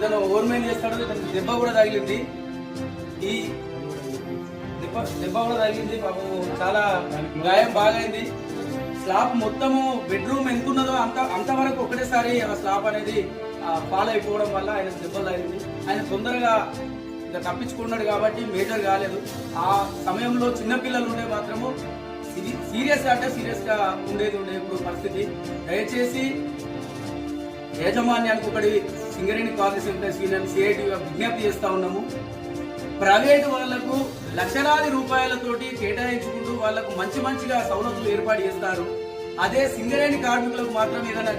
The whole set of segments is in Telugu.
ఇతను ఓవర్మెయిన్ చేస్తాడు, ఇతను దెబ్బ కూడా తగిలింది. ఈ దెబ్బ కూడా తగిలింది, పాపం చాలా గాయం బాగైంది. స్లాబ్ మొత్తము బెడ్రూమ్ ఎంత ఉన్నదో అంతవరకు ఒకటేసారి ఆ స్లాబ్ అనేది ఫాల్ అయిపోవడం వల్ల ఆయన దెబ్బలు తగిలింది. ఆయన తొందరగా ఇంకా తప్పించుకున్నాడు కాబట్టి మేజర్ కాలేదు. ఆ సమయంలో చిన్నపిల్లలు ఉండే మాత్రము సీరియస్ అంటే సీరియస్ గా ఉండేది ఇప్పుడు పరిస్థితి. దయచేసి యాజమాన్యానికి ఒకటి సింగరేణి కాలేజ్ ఎంప్లాయీస్ యూనియన్ సిఐటిగా విజ్ఞప్తి చేస్తా ఉన్నాము. ప్రైవేటు వాళ్లకు లక్షలాది రూపాయలతోటి కేటాయించుకుంటూ వాళ్లకు మంచిగా సౌలతులు ఏర్పాటు చేస్తారు. అదే సింగరేణి కార్మికులకు మాత్రం ఏదైనా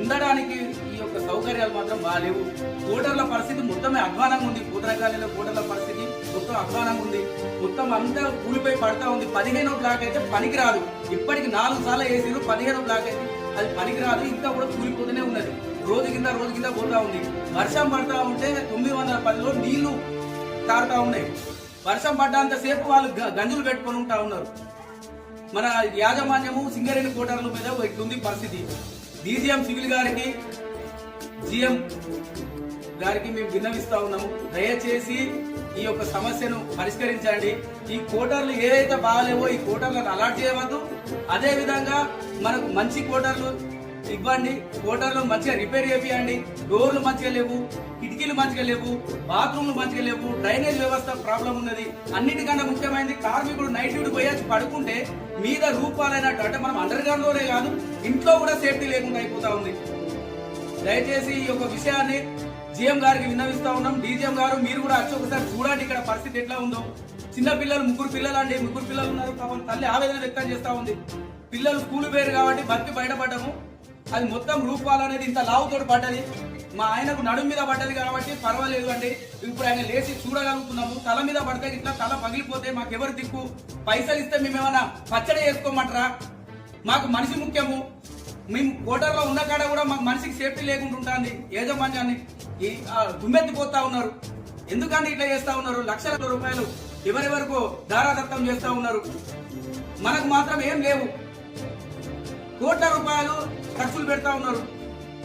ఉండడానికి ఈ యొక్క సౌకర్యాలు మాత్రం బాగాలేవు. కోటర్ల పరిస్థితి మొత్తమే అధ్వానంగా ఉంది. కూతరకాలలో కోటర్ల పరిస్థితి మొత్తం అధ్వానంగా ఉంది. మొత్తం అంతా కూలిపోయి పడతా ఉంది. 15వ బ్లాక్ అయితే పనికిరాదు. ఇప్పటికి 4 సార్లు వేసారు. 15వ బ్లాక్ అయితే అది పనికిరాదు. ఇంకా కూడా కూలిపోతూనే ఉన్నది. రోజు కింద పోతా ఉంది. వర్షం పడతా ఉంటే 910లో నీళ్లు తారుతా ఉన్నాయి. వర్షం పడ్డంతసేపు వాళ్ళు గంజులు పెట్టుకొని ఉంటా ఉన్నారు. మన యాజమాన్యము సింగరేణి కోటర్ల మీద ఇట్లుంది పరిస్థితి. డీజీఎం సివిల్ గారికి, జిఎం గారికి మేము విన్నవిస్తా ఉన్నాము. దయచేసి ఈ యొక్క సమస్యను పరిష్కరించండి. ఈ కోటర్లు ఏదైతే బాగాలేవో ఈ కోటర్లను అలాట్ చేయవద్దు. అదే విధంగా మనకు మంచి కోటర్లు ఇవ్వండి. కోటర్లు మంచిగా రిపేర్ చేపియండి. డోర్లు మంచిగా లేవు, కిటికీలు మంచిగా లేవు, బాత్రూమ్లు మంచిగా లేవు, డ్రైనేజ్ వ్యవస్థ ప్రాబ్లం ఉన్నది. అన్నిటికన్నా ముఖ్యమైనది కార్మికుడు నైట్ డ్యూటీ పోయేసి పడుకుంటే మీద రూపాయలైనట్టు, అంటే మనం అండర్ గ్రౌండ్ లోనే కాదు ఇంట్లో కూడా సేఫ్టీ లేకుండా అయిపోతా ఉంది. దయచేసి ఈ యొక్క విషయాన్ని జిఎం గారికి విన్నవిస్తా ఉన్నాం. డీజీఎం గారు మీరు కూడా వచ్చి ఒకసారి చూడండి ఇక్కడ పరిస్థితి ఎట్లా ఉందో. చిన్న పిల్లలు, 3 పిల్లలు అండి, 3 పిల్లలు ఉన్నారు. పాపం తల్లి ఆవేదన వ్యక్తం చేస్తా ఉంది. పిల్లలు స్కూల్ పేరు కాబట్టి బతికి బయటపడ్డము. అది మొత్తం రూపాయలు అనేది ఇంత లావుతోటి పడ్డది. మా ఆయనకు నడుము మీద పడ్డది కాబట్టి పర్వాలేదు అండి. ఇప్పుడు ఆయన లేచి చూడగలుగుతున్నాము. తల మీద పడితే ఇట్లా తల పగిలిపోతే మాకెవరు దిక్కు? పైసలు ఇస్తే మేమేమన్నా పచ్చడి చేసుకోమంటారా? మాకు మనిషి ముఖ్యము. మేము కోటర్లో ఉన్న కాడ కూడా మాకు మనిషికి సేఫ్టీ లేకుండా ఉంటుంది. యాజమాన్యాన్ని దుమ్మెత్తిపోతా ఉన్నారు. ఎందుకంటే ఇట్లా చేస్తా ఉన్నారు? లక్షల రూపాయలు ఎవరెవరికో దారాదత్తం చేస్తా ఉన్నారు. మనకు మాత్రం ఏం లేవు. కోట్ల రూపాయలు ఖర్చులు పెడతా ఉన్నారు.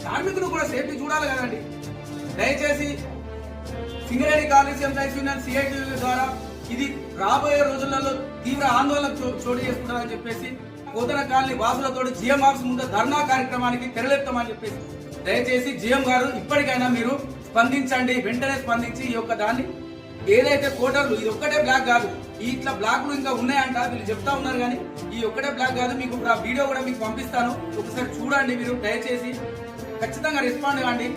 కార్మికులు కూడా సేఫ్టీ చూడాలి కదండి. దయచేసి Singareni college employees union CIT ద్వారా ఇది రాబోయే రోజులలో తీవ్ర ఆందోళన చోటు చేసుకుంటారని చెప్పేసి కోతన కాలనీ వాసులతో జిఎం ఆఫీస్ ముందు ధర్నా కార్యక్రమానికి తెరలేపుతామని చెప్పేసి దయచేసి జిఎం గారు ఇప్పటికైనా మీరు స్పందించండి. వెంటనే స్పందించి ఈ యొక్క దాన్ని ఏదైతే కోటర్లు, ఇది ఒక్కటే బ్లాక్ కాదు, ఇట్లా బ్లాక్లు ఇంకా ఉన్నాయంట వీళ్ళు చెప్తా ఉన్నారు. కానీ ఈ ఒక్కటే బ్లాక్ కాదు. మీకు ఆ వీడియో కూడా మీకు పంపిస్తాను, ఒకసారి చూడండి. మీరు దయచేసి ఖచ్చితంగా రెస్పాండ్ కాండి.